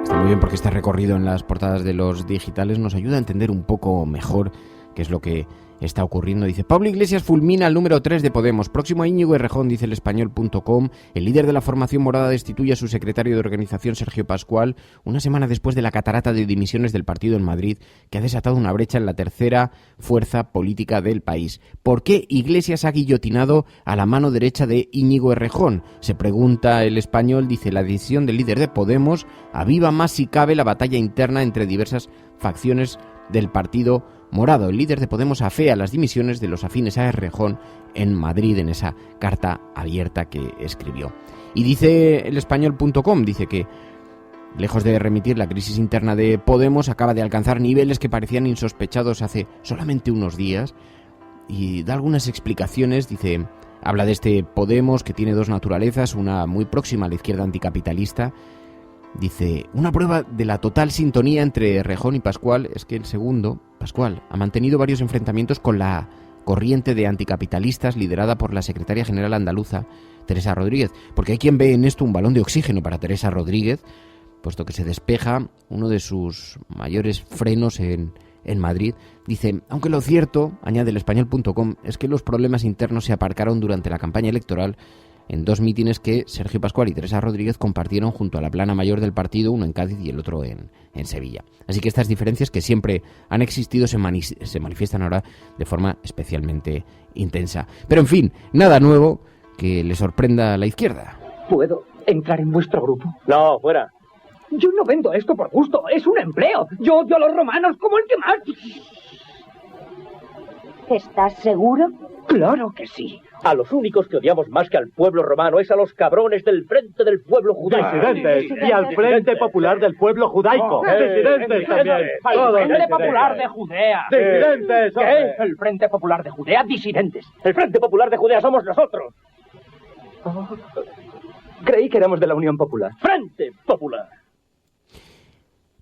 Está muy bien porque este recorrido en las portadas de los digitales nos ayuda a entender un poco mejor qué es lo que está ocurriendo. Dice, Pablo Iglesias fulmina al número 3 de Podemos. Próximo a Íñigo Errejón, dice el español.com. El líder de la formación morada destituye a su secretario de organización, Sergio Pascual, una semana después de la catarata de dimisiones del partido en Madrid, que ha desatado una brecha en la tercera fuerza política del país. ¿Por qué Iglesias ha guillotinado a la mano derecha de Íñigo Errejón? Se pregunta el español. Dice, la decisión del líder de Podemos aviva más si cabe la batalla interna entre diversas facciones del partido morado. El líder de Podemos afea las dimisiones de los afines a Errejón en Madrid en esa carta abierta que escribió. Y dice el español.com, dice que lejos de remitir, la crisis interna de Podemos acaba de alcanzar niveles que parecían insospechados hace solamente unos días, y da algunas explicaciones. Dice, habla de este Podemos que tiene dos naturalezas, una muy próxima a la izquierda anticapitalista. Dice, una prueba de la total sintonía entre Errejón y Pascual es que el segundo, Pascual, ha mantenido varios enfrentamientos con la corriente de anticapitalistas liderada por la secretaria general andaluza, Teresa Rodríguez, porque hay quien ve en esto un balón de oxígeno para Teresa Rodríguez, puesto que se despeja uno de sus mayores frenos en Madrid. Dice, aunque lo cierto, añade el español.com, es que los problemas internos se aparcaron durante la campaña electoral en dos mítines que Sergio Pascual y Teresa Rodríguez compartieron junto a la plana mayor del partido, uno en Cádiz y el otro en Sevilla. Así que estas diferencias que siempre han existido se manifiestan ahora de forma especialmente intensa. Pero en fin, nada nuevo que le sorprenda a la izquierda. ¿Puedo entrar en vuestro grupo? No, fuera. Yo no vendo esto por gusto, es un empleo. Yo odio a los romanos como el que más. ¿Estás seguro? Claro que sí. A los únicos que odiamos más que al pueblo romano es a los cabrones del Frente del Pueblo Judaico. Disidentes. Y al Frente Popular del Pueblo Judaico. Disidentes también. El Frente Popular de Judea. Disidentes. ¿Qué? El Frente Popular de Judea, disidentes. El Frente Popular de Judea somos nosotros. Creí que éramos de la Unión Popular. Frente Popular.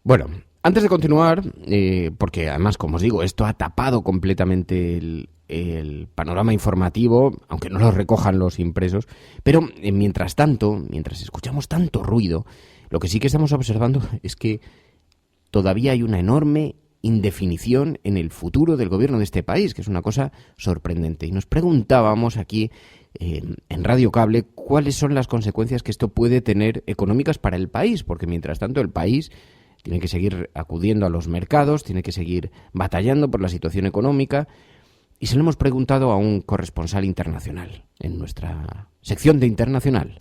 Bueno, antes de continuar, porque además, como os digo, esto ha tapado completamente el panorama informativo, aunque no lo recojan los impresos, pero mientras tanto, mientras escuchamos tanto ruido, lo que sí que estamos observando es que todavía hay una enorme indefinición en el futuro del gobierno de este país, que es una cosa sorprendente. Y nos preguntábamos aquí en Radio Cable cuáles son las consecuencias que esto puede tener económicas para el país, porque mientras tanto el país tiene que seguir acudiendo a los mercados, tiene que seguir batallando por la situación económica, y se lo hemos preguntado a un corresponsal internacional en nuestra sección de Internacional.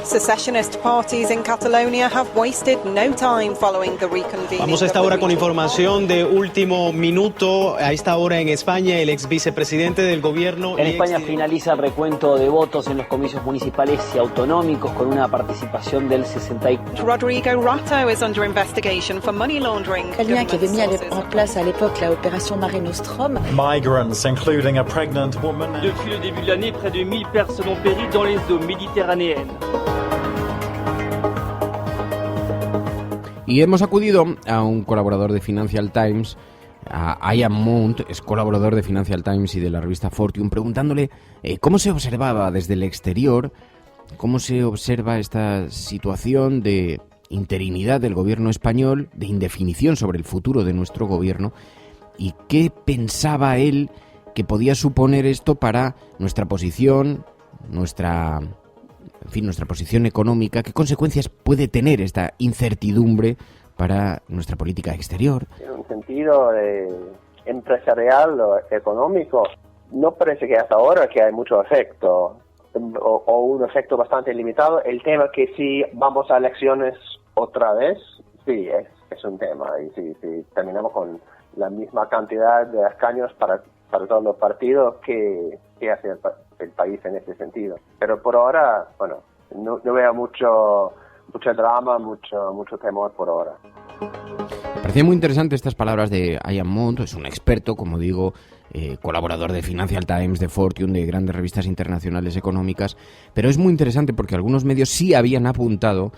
Secessionist parties in Catalonia have wasted no time following the reconvening. Vamos a esta hora con información de último minuto. A esta hora en España, el ex vicepresidente del gobierno... En España finaliza el recuento de votos en los comicios municipales y autonómicos con una participación del 64%. Rodrigo Rato is under investigation for money laundering. El lien qui avait mis en place à l'époque la opération Mare Nostrum. Migrants, including a pregnant woman. Depuis le début de l'année, près de 1000 personnes ont péri dans les eaux méditerranéennes. Y hemos acudido a un colaborador de Financial Times a Ian Mount, es colaborador de Financial Times y de la revista Fortune, preguntándole cómo se observaba desde el exterior, cómo se observa esta situación de interinidad del gobierno español, de indefinición sobre el futuro de nuestro gobierno, y qué pensaba él que podía suponer esto para nuestra posición, nuestra posición económica, qué consecuencias puede tener esta incertidumbre para nuestra política exterior. En un sentido empresarial o económico, no parece que hasta ahora que hay mucho efecto, o un efecto bastante limitado. El tema que si vamos a elecciones otra vez, sí, es un tema. Y si terminamos con la misma cantidad de escaños para todos los partidos, ¿qué hace el país en ese sentido? Pero por ahora, bueno, no veo mucho drama, mucho temor por ahora. Me parecían muy interesantes estas palabras de Ian Mount. Es un experto, como digo, colaborador de Financial Times, de Fortune, de grandes revistas internacionales económicas, pero es muy interesante porque algunos medios sí habían apuntado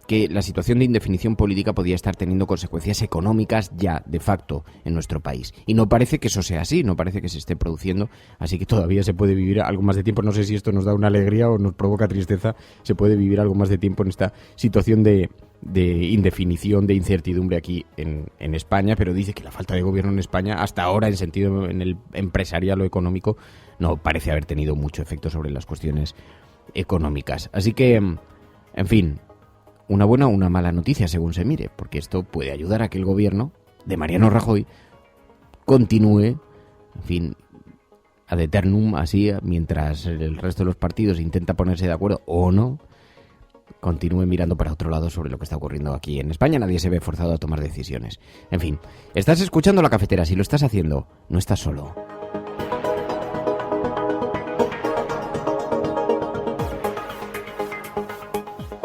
que la situación de indefinición política podía estar teniendo consecuencias económicas ya, de facto, en nuestro país. Y no parece que eso sea así, no parece que se esté produciendo, así que todavía se puede vivir algo más de tiempo. No sé si esto nos da una alegría o nos provoca tristeza, se puede vivir algo más de tiempo en esta situación de indefinición, de incertidumbre aquí en España, pero dice que la falta de gobierno en España, hasta ahora en sentido en el empresarial o económico, no parece haber tenido mucho efecto sobre las cuestiones económicas. Así que, en fin, una buena o una mala noticia según se mire, porque esto puede ayudar a que el gobierno de Mariano Rajoy continúe, en fin, ad eternum, así, mientras el resto de los partidos intenta ponerse de acuerdo o no, continúe mirando para otro lado sobre lo que está ocurriendo aquí en España. Nadie se ve forzado a tomar decisiones. En fin, estás escuchando La Cafetera. Si lo estás haciendo, no estás solo.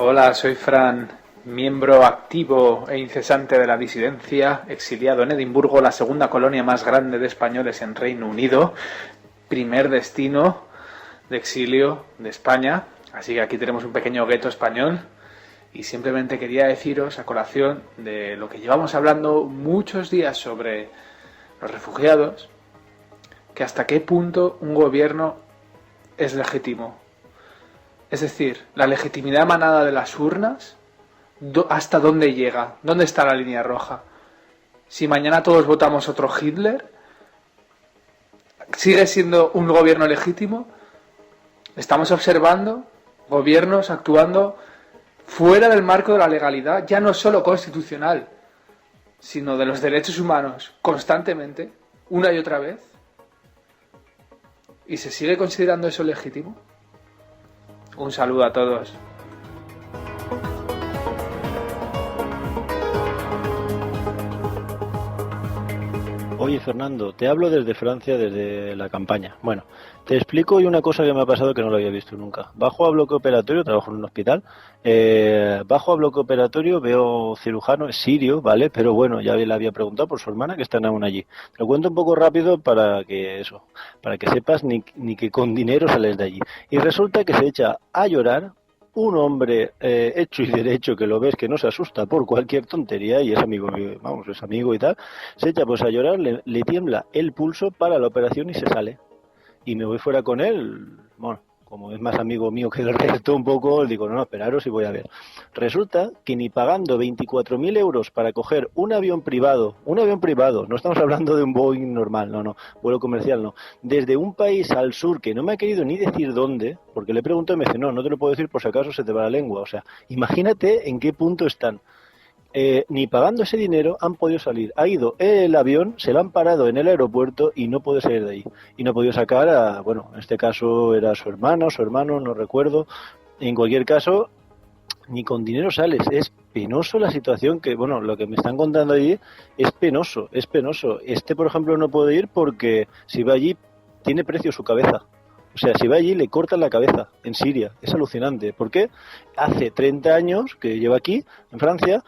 Hola, soy Fran, miembro activo e incesante de la disidencia, exiliado en Edimburgo, la segunda colonia más grande de españoles en Reino Unido, primer destino de exilio de España, así que aquí tenemos un pequeño gueto español y simplemente quería deciros a colación de lo que llevamos hablando muchos días sobre los refugiados, que hasta qué punto un gobierno es legítimo. Es decir, la legitimidad emanada de las urnas, ¿hasta dónde llega? ¿Dónde está la línea roja? Si mañana todos votamos otro Hitler, ¿sigue siendo un gobierno legítimo? Estamos observando gobiernos actuando fuera del marco de la legalidad, ya no solo constitucional, sino de los derechos humanos, constantemente, una y otra vez. ¿Y se sigue considerando eso legítimo? Un saludo a todos. Oye, Fernando, te hablo desde Francia, desde la campaña. Bueno, te explico hoy una cosa que me ha pasado que no lo había visto nunca. Bajo a bloque operatorio, trabajo en un hospital, bajo a bloque operatorio, veo cirujano, es sirio, ¿vale? Pero bueno, ya le había preguntado por su hermana que están aún allí. Te lo cuento un poco rápido para que sepas ni que con dinero sales de allí. Y resulta que se echa a llorar un hombre hecho y derecho, que lo ves que no se asusta por cualquier tontería y es amigo, vamos, es amigo y tal, se echa pues a llorar, le tiembla el pulso para la operación y se sale. Y me voy fuera con él, bueno, como es más amigo mío que el resto un poco, digo, no, esperaros y voy a ver. Resulta que ni pagando 24.000 euros para coger un avión privado, no estamos hablando de un Boeing normal, no, vuelo comercial no, desde un país al sur que no me ha querido ni decir dónde, porque le pregunto y me dice, no te lo puedo decir por si acaso se te va la lengua, o sea, imagínate en qué punto están. Ni pagando ese dinero han podido salir. Ha ido el avión, se lo han parado en el aeropuerto y no puede salir de ahí. Y no ha podido sacar en este caso era su hermano, no recuerdo. En cualquier caso, ni con dinero sales. Es penoso la situación lo que me están contando allí es penoso. Por ejemplo, no puede ir porque si va allí tiene precio su cabeza. O sea, si va allí le cortan la cabeza en Siria. Es alucinante. ¿Por qué? Hace 30 años que lleva aquí, en Francia,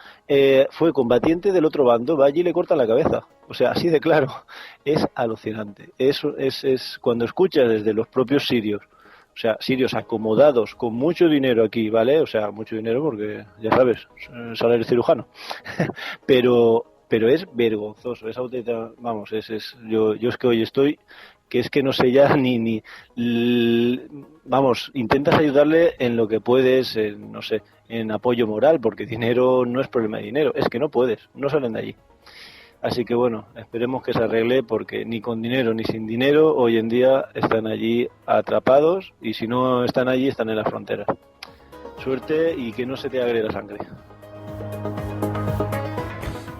fue combatiente del otro bando, va allí y le cortan la cabeza. O sea, así de claro. Es alucinante. Eso es cuando escuchas desde los propios sirios. O sea, sirios acomodados con mucho dinero aquí, ¿vale? O sea, mucho dinero porque, ya sabes, salario cirujano. Pero pero es vergonzoso, es auténtica, vamos, yo es que hoy estoy, que es que no sé ya vamos, intentas ayudarle en lo que puedes, no sé, en apoyo moral, porque dinero no es problema de dinero, es que no puedes, no salen de allí. Así que bueno, esperemos que se arregle, porque ni con dinero ni sin dinero hoy en día están allí atrapados, y si no están allí, están en las fronteras. Suerte y que no se te agre la sangre.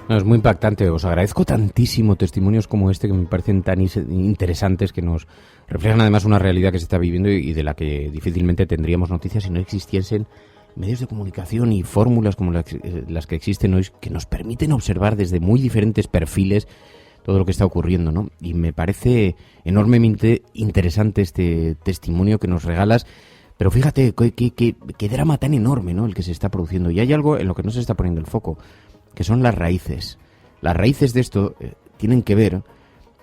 No, es muy impactante. Os agradezco tantísimo testimonios como este, que me parecen tan interesantes, que nos reflejan además una realidad que se está viviendo y de la que difícilmente tendríamos noticias si no existiesen medios de comunicación y fórmulas como las que existen hoy, que nos permiten observar desde muy diferentes perfiles todo lo que está ocurriendo, ¿no? Y me parece enormemente interesante este testimonio que nos regalas. Pero fíjate, qué drama tan enorme, ¿no?, el que se está produciendo. Y hay algo en lo que no se está poniendo el foco, que son las raíces. Las raíces de esto tienen que ver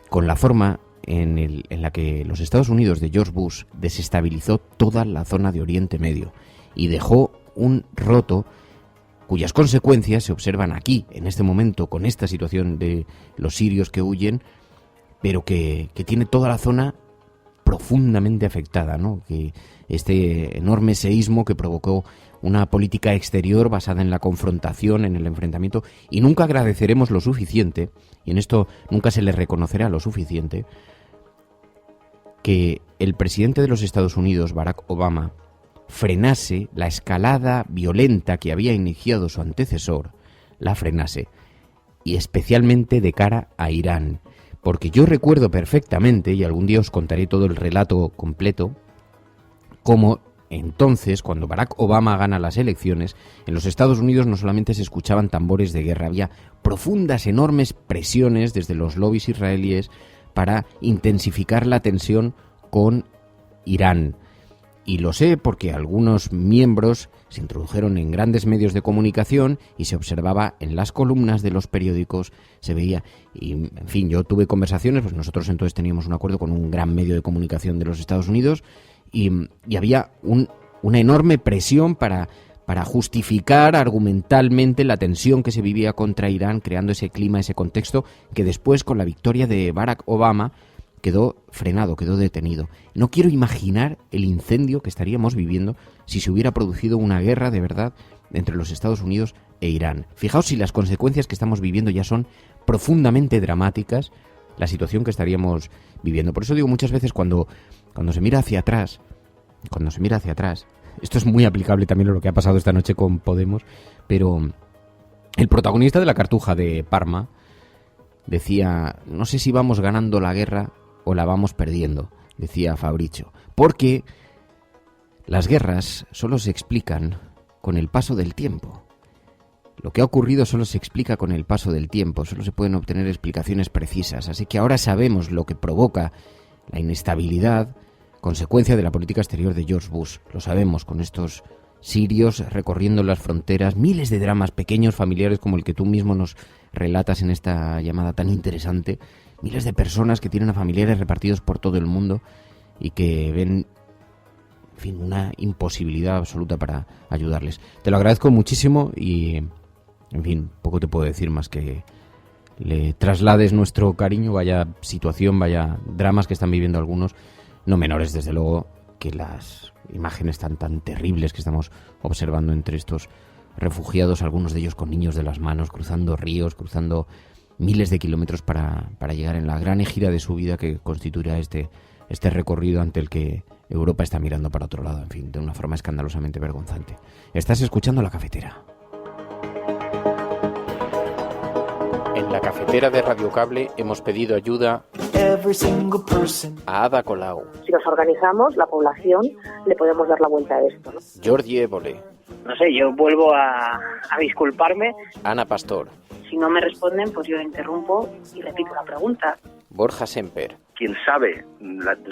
con la forma en la que los Estados Unidos de George Bush desestabilizó toda la zona de Oriente Medio y dejó un roto cuyas consecuencias se observan aquí, en este momento, con esta situación de los sirios que huyen, pero que tiene toda la zona profundamente afectada, ¿no? Que este enorme seísmo que provocó una política exterior basada en la confrontación, en el enfrentamiento, y nunca agradeceremos lo suficiente, y en esto nunca se le reconocerá lo suficiente, que el presidente de los Estados Unidos, Barack Obama, frenase la escalada violenta que había iniciado su antecesor, la frenase, y especialmente de cara a Irán. Porque yo recuerdo perfectamente, y algún día os contaré todo el relato completo, cómo entonces, cuando Barack Obama gana las elecciones, en los Estados Unidos no solamente se escuchaban tambores de guerra, había profundas, enormes presiones desde los lobbies israelíes para intensificar la tensión con Irán. Y lo sé porque algunos miembros se introdujeron en grandes medios de comunicación y se observaba en las columnas de los periódicos, se veía, y en fin, yo tuve conversaciones, pues nosotros entonces teníamos un acuerdo con un gran medio de comunicación de los Estados Unidos y había una enorme presión para justificar argumentalmente la tensión que se vivía contra Irán, creando ese clima, ese contexto que después, con la victoria de Barack Obama, quedó frenado, quedó detenido. No quiero imaginar el incendio que estaríamos viviendo si se hubiera producido una guerra de verdad entre los Estados Unidos e Irán. Fijaos si las consecuencias que estamos viviendo ya son profundamente dramáticas, la situación que estaríamos viviendo. Por eso digo muchas veces cuando se mira hacia atrás, esto es muy aplicable también a lo que ha pasado esta noche con Podemos, pero el protagonista de la Cartuja de Parma decía, no sé si vamos ganando la guerra o la vamos perdiendo, decía Fabricio, porque las guerras solo se explican con el paso del tiempo. Lo que ha ocurrido solo se explica con el paso del tiempo, solo se pueden obtener explicaciones precisas, así que ahora sabemos lo que provoca la inestabilidad, consecuencia de la política exterior de George Bush. Lo sabemos con estos sirios recorriendo las fronteras, miles de dramas pequeños, familiares, como el que tú mismo nos relatas en esta llamada tan interesante, miles de personas que tienen a familiares repartidos por todo el mundo y que ven, en fin, una imposibilidad absoluta para ayudarles. Te lo agradezco muchísimo y, en fin, poco te puedo decir más que le traslades nuestro cariño. Vaya situación, vaya dramas que están viviendo algunos, no menores desde luego que las imágenes tan terribles que estamos observando entre estos refugiados, algunos de ellos con niños de las manos, cruzando ríos, cruzando miles de kilómetros para llegar en la gran gira de su vida que constituirá este recorrido ante el que Europa está mirando para otro lado, en fin, de una forma escandalosamente vergonzante. Estás escuchando La Cafetera. En La Cafetera de Radio Cable hemos pedido ayuda a Ada Colau, Si nos organizamos, la población, le podemos dar la vuelta a esto, ¿no? Jordi Évole, No sé, yo vuelvo a disculparme. Ana Pastor, Si no me responden, pues yo interrumpo y repito la pregunta. Borja Semper, Quien sabe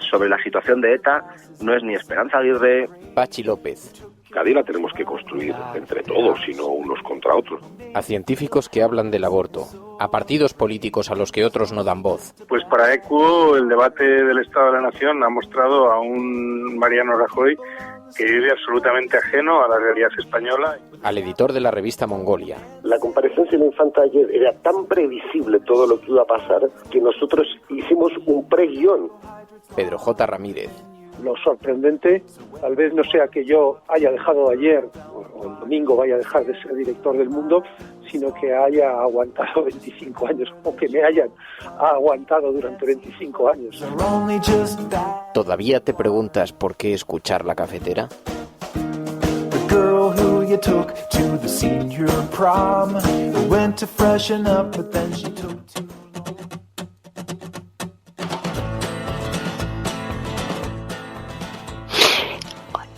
sobre la situación de ETA no es ni Esperanza Aguirre. Pachi López. Cada día la tenemos que construir entre todos y no unos contra otros. A científicos que hablan del aborto, a partidos políticos a los que otros no dan voz. Pues para ECU el debate del Estado de la Nación ha mostrado a un Mariano Rajoy que vive absolutamente ajeno a la realidad española. Al editor de la revista Mongolia. La comparecencia de la infanta ayer era tan previsible todo lo que iba a pasar que nosotros hicimos un pre-guión. Pedro J. Ramírez. Lo sorprendente tal vez no sea que yo haya dejado ayer o el domingo vaya a dejar de ser director del Mundo, sino que haya aguantado 25 años o que me hayan aguantado durante 25 años. ¿Todavía te preguntas por qué escuchar La Cafetera?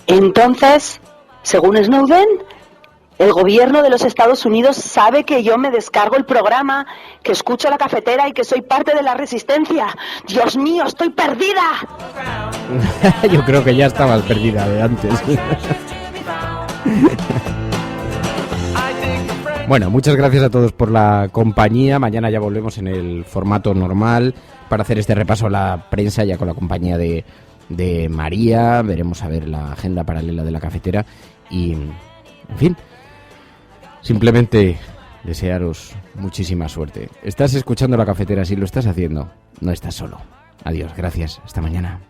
Entonces, según Snowden, el gobierno de los Estados Unidos sabe que yo me descargo el programa, que escucho La Cafetera y que soy parte de la resistencia. ¡Dios mío, estoy perdida! Yo creo que ya estabas perdida de antes. Bueno, muchas gracias a todos por la compañía. Mañana ya volvemos en el formato normal para hacer este repaso a la prensa ya con la compañía de María. Veremos a ver la agenda paralela de La Cafetera y, en fin, simplemente desearos muchísima suerte. Estás escuchando La Cafetera, si lo estás haciendo, no estás solo. Adiós, gracias, hasta mañana.